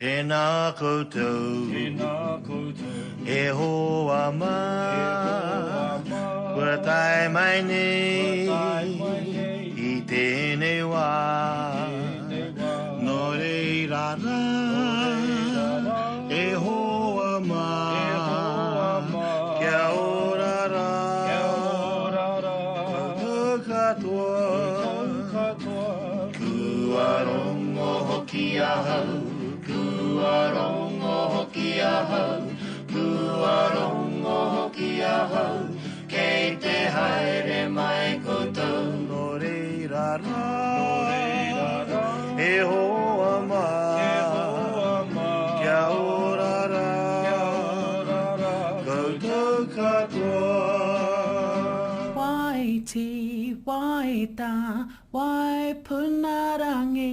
Tēnā koutou, e hoa mā, kua tai mai nei, I tēnei wā, no reira rā, e hoa mā, kia ora rā, koutou katoa, kua rongo hoki ahau, kua rongo hoki ahau, kua rongo hoki ahau, kei te haere mai koutou. No reira rā, e hoa mā, kia ora rā, koutou katoa. Waiti, waita, waipunarangi,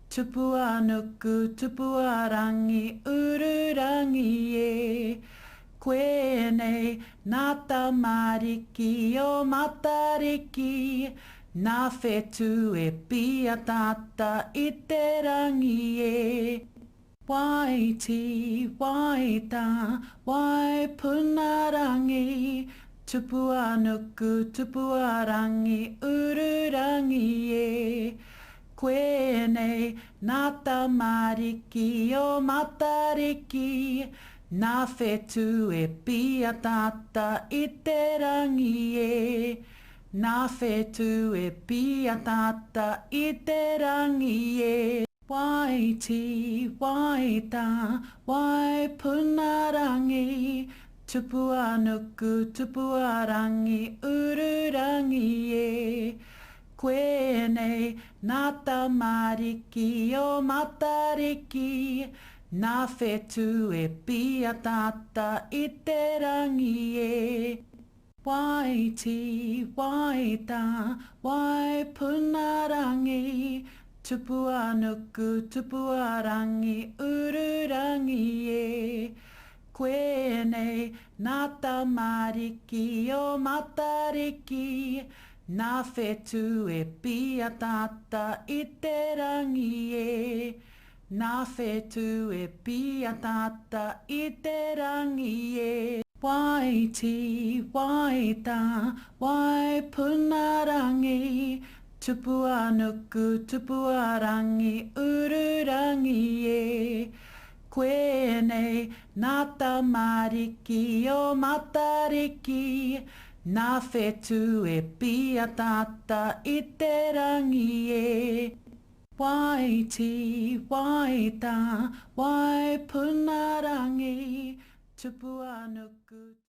tupuanuku, tupuarangi, ururangi e. Koenei, nā tamariki o Matariki, nā whetu e pia tata I te rangi e. Waiti, waita, waipunarangi, tupuanuku, tupuarangi, ururangi e. Koenei, nā tamariki o Matariki, nā whetu e pia tata I te rangi e. Nā whetu e pia tata I te rangi e. Waiti, waita, waipunarangi, tupuanuku, tupuarangi, ururangi e. Koenei, nā tamariki o Matariki, nā whetu e pia tata I te rangi e. Waiti, waita, waipunarangi, tupuanuku, tupuarangi, ururangi e. Koenei, nā tamariki o Matariki, nā whetu e pia tata I te rangi e. Nā whetu e pia tata I te rangi e. Waiti, waita, waipunarangi, tupuanuku, tupuarangi, ururangi e. Koenei, nā tamariki o Matariki, nā whetu e pia tata I te rangi e. Waiti, waita, waipunarangi, tupuanuku.